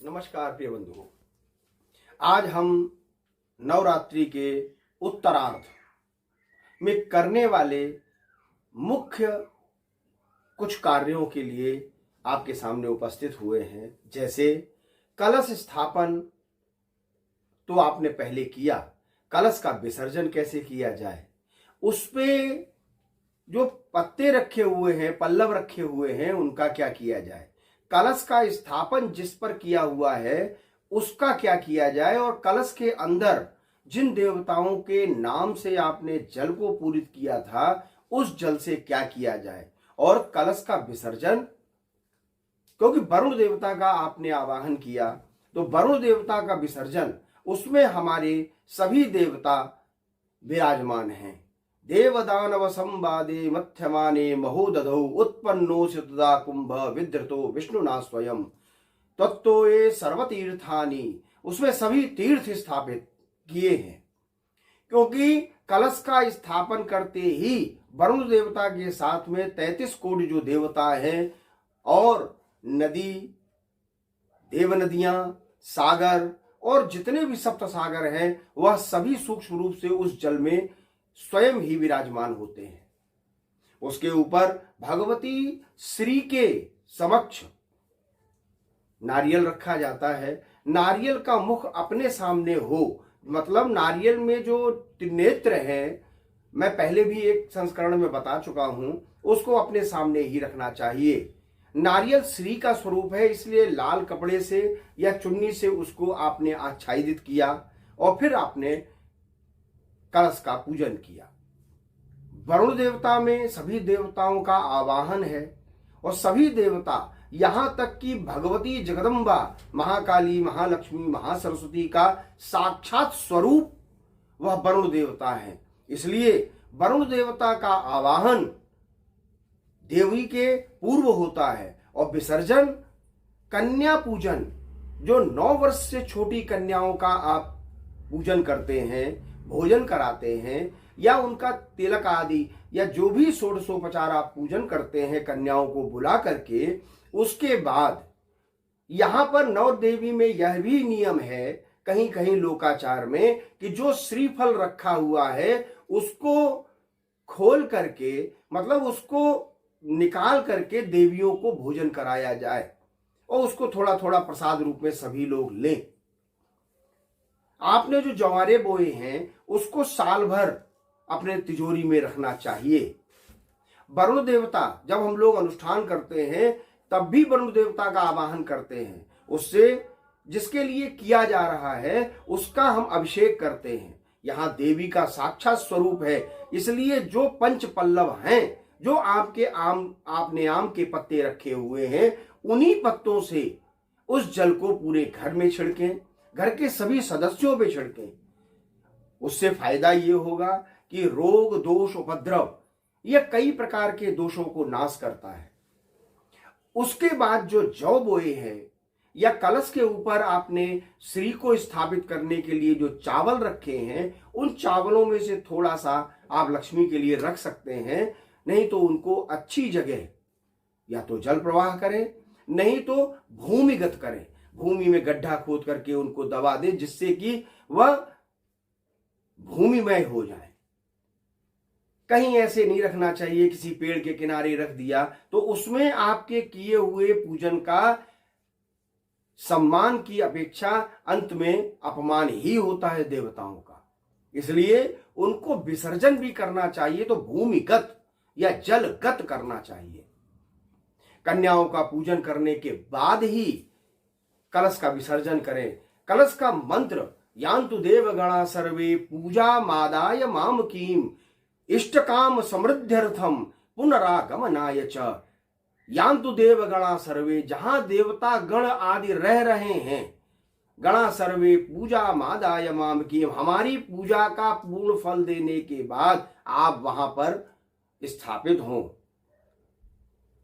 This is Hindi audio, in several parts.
नमस्कार प्रिय बंधुओं। आज हम नवरात्रि के उत्तरार्ध में करने वाले मुख्य कुछ कार्यों के लिए आपके सामने उपस्थित हुए हैं। जैसे कलश स्थापन तो आपने पहले किया, कलश का विसर्जन कैसे किया जाए, उस पे जो पत्ते रखे हुए हैं, पल्लव रखे हुए हैं, उनका क्या किया जाए, कलश का स्थापन जिस पर किया हुआ है उसका क्या किया जाए, और कलश के अंदर जिन देवताओं के नाम से आपने जल को पूरित किया था उस जल से क्या किया जाए, और कलश का विसर्जन, क्योंकि वरुण देवता का आपने आवाहन किया तो वरुण देवता का विसर्जन, उसमें हमारे सभी देवता विराजमान हैं। देवदानव संवादे मध्यमाने महोदधौ उत्पन्नो तदा कुंभ विधृतो विष्णुना स्वयं तत्तो ये सर्वतीर्थानि, उसमें सभी तीर्थ स्थापित किए हैं। क्योंकि कलश का स्थापन करते ही वरुण देवता के साथ में 33 कोटि जो देवता हैं और नदी, देव नदियां, सागर और जितने भी सप्त सागर हैं वह सभी सूक्ष्म रूप से उस जल में स्वयं ही विराजमान होते हैं। उसके ऊपर भगवती श्री के समक्ष नारियल रखा जाता है। नारियल का मुख अपने सामने हो, मतलब नारियल में जो त्रिनेत्र है, मैं पहले भी एक संस्करण में बता चुका हूं, उसको अपने सामने ही रखना चाहिए। नारियल श्री का स्वरूप है, इसलिए लाल कपड़े से या चुन्नी से उसको आपने आच्छादित किया और फिर आपने कलश का पूजन किया। वरुण देवता में सभी देवताओं का आवाहन है और सभी देवता, यहां तक कि भगवती जगदम्बा, महाकाली, महालक्ष्मी, महासरस्वती का साक्षात स्वरूप वह वरुण देवता है। इसलिए वरुण देवता का आवाहन देवी के पूर्व होता है और विसर्जन कन्या पूजन, जो 9 वर्ष से छोटी कन्याओं का आप पूजन करते हैं, भोजन कराते हैं, या उनका तिलक आदि या जो भी षोडशोपचार आप पूजन करते हैं कन्याओं को बुला करके, उसके बाद यहां पर नौ देवी में यह भी नियम है कहीं कहीं लोकाचार में कि जो श्रीफल रखा हुआ है उसको खोल करके, मतलब उसको निकाल करके देवियों को भोजन कराया जाए और उसको थोड़ा थोड़ा प्रसाद रूप में सभी लोग लें। आपने जो जवारे बोए हैं उसको साल भर अपने तिजोरी में रखना चाहिए। वरुण देवता, जब हम लोग अनुष्ठान करते हैं तब भी वरुण देवता का आवाहन करते हैं, उससे जिसके लिए किया जा रहा है उसका हम अभिषेक करते हैं। यहाँ देवी का साक्षात स्वरूप है, इसलिए जो पंच पल्लव हैं, जो आपने आम के पत्ते रखे हुए हैं, उन्हीं पत्तों से उस जल को पूरे घर में छिड़कें, घर के सभी सदस्यों पे छिड़कें। उससे फायदा ये होगा कि रोग, दोष, उपद्रव, यह कई प्रकार के दोषों को नाश करता है। उसके बाद जो जौ बोए हैं या कलश के ऊपर आपने श्री को स्थापित करने के लिए जो चावल रखे हैं, उन चावलों में से थोड़ा सा आप लक्ष्मी के लिए रख सकते हैं। नहीं तो उनको अच्छी जगह या तो जल प्रवाह करें, नहीं तो भूमिगत करें, भूमि में गड्ढा खोद करके उनको दबा दें, जिससे कि वह भूमिमय हो जाए। कहीं ऐसे नहीं रखना चाहिए किसी पेड़ के किनारे रख दिया तो उसमें आपके किए हुए पूजन का सम्मान की अपेक्षा अंत में अपमान ही होता है देवताओं का। इसलिए उनको विसर्जन भी करना चाहिए तो भूमिगत या जलगत करना चाहिए। कन्याओं का पूजन करने के बाद ही कलश का विसर्जन करें। कलश का मंत्र, यान्तु देवगणा सर्वे पूजा मादाय माम कीम इष्ट काम समृद्ध्यर्थम पुनरागमनाय च। यान्तु देवगणा सर्वे, जहां देवता गण आदि रह रहे हैं, गणा सर्वे पूजा मादाय माम कीम, हमारी पूजा का पूर्ण फल देने के बाद आप वहां पर स्थापित हों।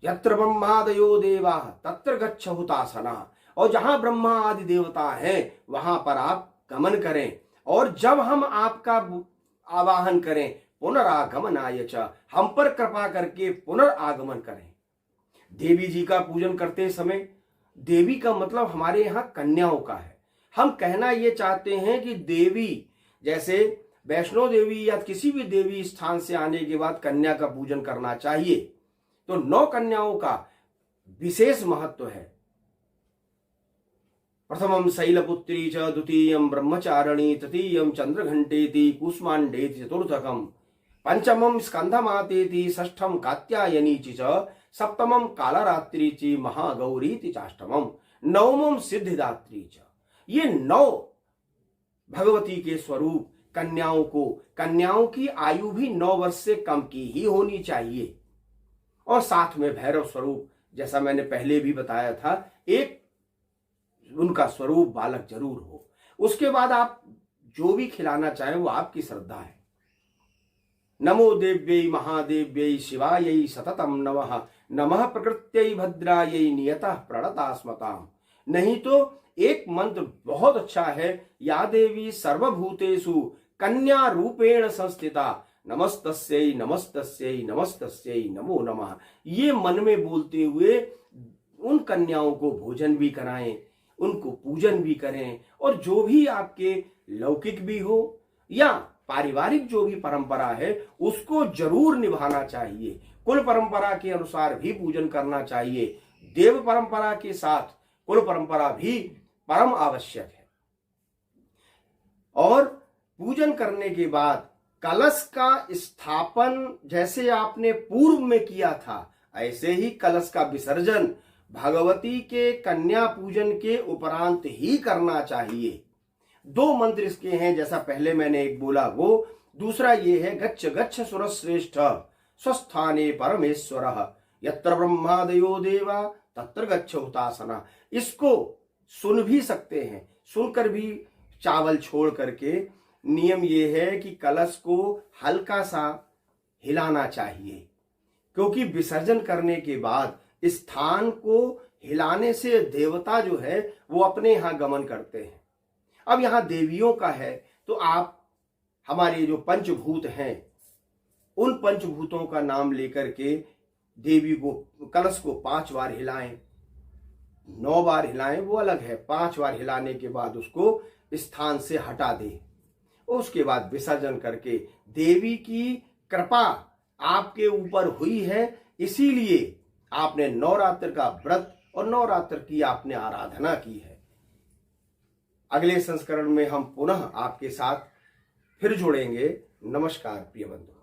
यत्र ब्रह्मादयो देवा तत्र गच्छ हुतासना, और जहां ब्रह्मा आदि देवता हैं वहां पर आप गमन करें। और जब हम आपका आवाहन करें पुनरागमनाय च, हम पर कृपा करके पुनरागमन करें। देवी जी का पूजन करते समय देवी का मतलब हमारे यहाँ कन्याओं का है। हम कहना ये चाहते हैं कि देवी, जैसे वैष्णो देवी या किसी भी देवी स्थान से आने के बाद कन्या का पूजन करना चाहिए, तो 9 कन्याओं का विशेष महत्व है। प्रथमं शैलपुत्री च, द्वितीयं ब्रह्मचारिणी, तृतीयं चंद्रघंटेति, कूष्मांडेति चतुर्थकम, पंचमं स्कंधमातेति, षष्ठम कात्यायनी च, सप्तमं कालरात्रि च, महागौरीति चाष्टमम, नवमं सिद्धिदात्री च। ये 9 भगवती के स्वरूप कन्याओं की आयु भी 9 वर्ष से कम की ही होनी चाहिए। और साथ में भैरव स्वरूप, जैसा मैंने पहले भी बताया था, एक उनका स्वरूप बालक जरूर हो। उसके बाद आप जो भी खिलाना चाहें वो आपकी श्रद्धा है। नमो देव्यै महादेव्यै शिवायै सततम नमः, नमः प्रकृत्यै भद्रायै नियतः प्रणता स्मताम। नहीं तो एक मंत्र बहुत अच्छा है, या देवी सर्वभूतेषु कन्या रूपेण संस्थिता, नमस्तस्यै नमस्तस्यै नमस्तस्यै नमो नमः। ये मन में बोलते हुए उन कन्याओं को भोजन भी कराएं, उनको पूजन भी करें, और जो भी आपके लौकिक भी हो या पारिवारिक जो भी परंपरा है उसको जरूर निभाना चाहिए। कुल परंपरा के अनुसार भी पूजन करना चाहिए। देव परंपरा के साथ कुल परंपरा भी परम आवश्यक है। और पूजन करने के बाद कलश का स्थापन जैसे आपने पूर्व में किया था, ऐसे ही कलश का विसर्जन भगवती के कन्या पूजन के उपरांत ही करना चाहिए। 2 मंत्र इसके हैं, जैसा पहले मैंने एक बोला वो। दूसरा ये है, गच्छ गच्छ सुरश्रेष्ठ स्वस्थाने परमेश्वरः, यत्र ब्रह्मादयो देवा तत्र गच्छ हुतासना। इसको सुन भी सकते हैं, सुनकर भी चावल छोड़ करके। नियम ये है कि कलश को हल्का सा हिलाना चाहिए, क्योंकि विसर्जन करने के बाद स्थान को हिलाने से देवता जो है वो अपने यहाँ गमन करते हैं। अब यहाँ देवियों का है, तो आप हमारे जो पंचभूत हैं उन पंचभूतों का नाम लेकर के देवी को, कलश को 5 बार हिलाएं। 9 बार हिलाएं वो अलग है, 5 बार हिलाने के बाद उसको स्थान से हटा दें। उसके बाद विसर्जन करके, देवी की कृपा आपके ऊपर हुई है, इसीलिए आपने नवरात्र का व्रत और नवरात्र की आपने आराधना की है। अगले संस्करण में हम पुनः आपके साथ फिर जुड़ेंगे। नमस्कार प्रिय बंधु।